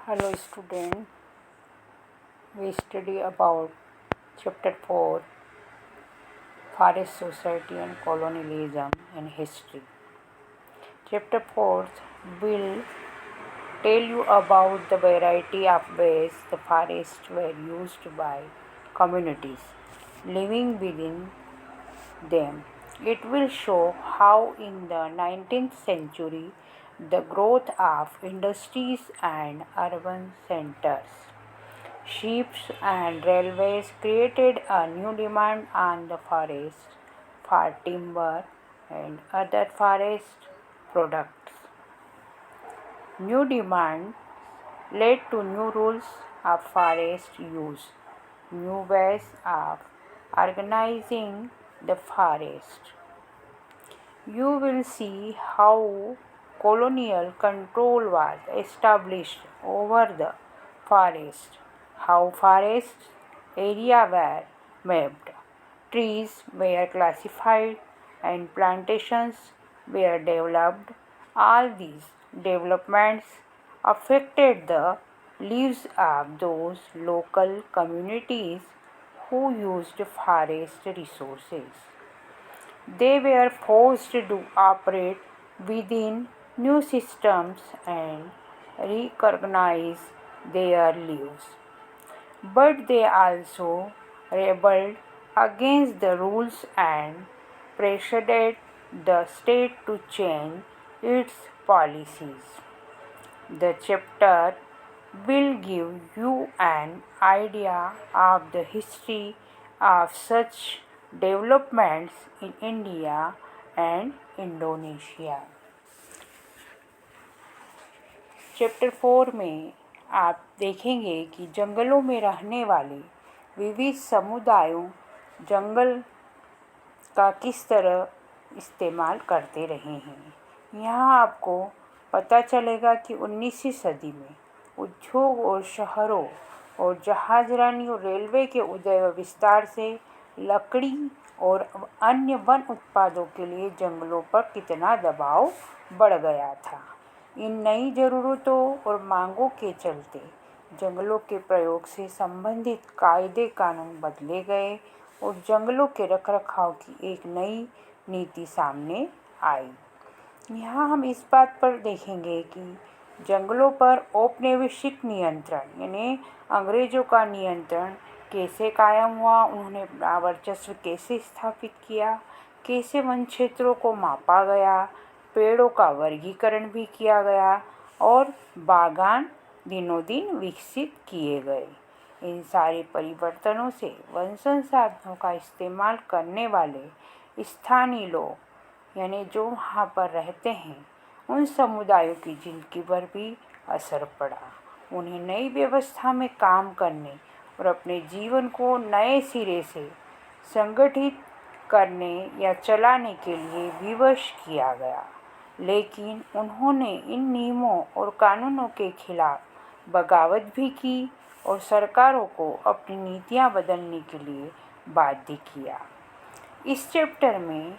Hello student, we study about chapter 4 Forest Society and Colonialism in History. Chapter 4 will tell you about the variety of ways the forests were used by communities living within them. It will show how in the 19th century the growth of industries and urban centers, ships and railways created a new demand on the forest for timber and other forest products. New demand led to new rules of forest use, new ways of organizing the forest. You will see how colonial control was established over the forest, how forest area were mapped, trees were classified, and plantations were developed. All these developments affected the lives of those local communities who used forest resources. They were forced to operate within new systems and recognize their lives. But they also rebelled against the rules and pressured the state to change its policies. The chapter will give you an idea of the history of such developments in India and Indonesia. Chapter 4 में आप देखेंगे कि जंगलों में रहने वाले विविध समुदायों जंगल का किस तरह इस्तेमाल करते रहे हैं। यहाँ आपको पता चलेगा कि 19वीं सदी में उद्योग और शहरों और जहाजरानी और रेलवे के उदय व विस्तार से लकड़ी और अन्य वन उत्पादों के लिए जंगलों पर कितना दबाव बढ़ गया था। इन नई ज़रूरतों और मांगों के चलते जंगलों के प्रयोग से संबंधित कायदे कानून बदले गए और जंगलों के रखरखाव की एक नई नीति सामने आई। यहाँ हम इस बात पर देखेंगे कि जंगलों पर औपनिवेशिक नियंत्रण यानी अंग्रेज़ों का नियंत्रण कैसे कायम हुआ, उन्होंने अपना वर्चस्व कैसे स्थापित किया, कैसे वन क्षेत्रों को मापा गया, पेड़ों का वर्गीकरण भी किया गया और बागान दिनों दिन विकसित किए गए। इन सारे परिवर्तनों से वन संसाधनों का इस्तेमाल करने वाले स्थानीय लोग यानी जो वहाँ पर रहते हैं उन समुदायों की जिंदगी पर भी असर पड़ा। उन्हें नई व्यवस्था में काम करने और अपने जीवन को नए सिरे से संगठित करने या चलाने के लिए विवश किया गया, लेकिन उन्होंने इन नियमों और कानूनों के खिलाफ बगावत भी की और सरकारों को अपनी नीतियां बदलने के लिए बाध्य किया। इस चैप्टर में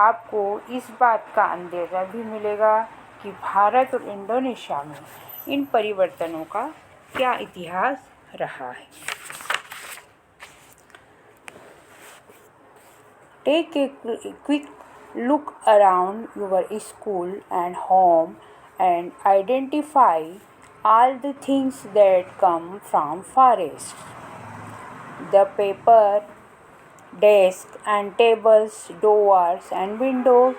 आपको इस बात का अंदेशा भी मिलेगा कि भारत और इंडोनेशिया में इन परिवर्तनों का क्या इतिहास रहा है। Take a quick look around your school and home and identify all the things that come from forest. The paper, desk and tables, doors and windows,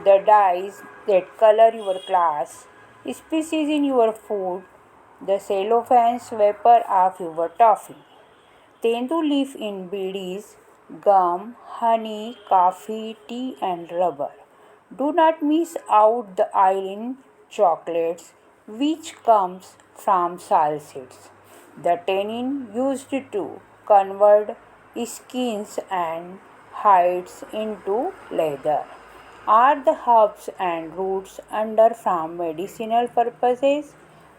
the dyes that color your class, species in your food, the cellophane vapor of your toffee, tendu leaf in beedies, gum, honey, coffee, tea and rubber. Do not miss out the oil in chocolates which comes from salsids. The tannin used to convert skins and hides into leather. Are the herbs and roots under from medicinal purposes?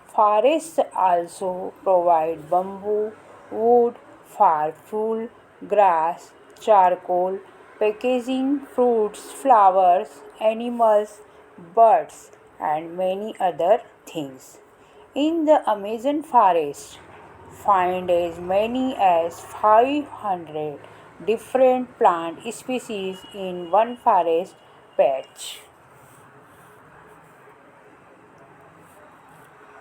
Forests also provide bamboo, wood for fuel, grass, charcoal, packaging, fruits, flowers, animals, birds, and many other things. In the Amazon forest, find as many as 500 different plant species in one forest patch.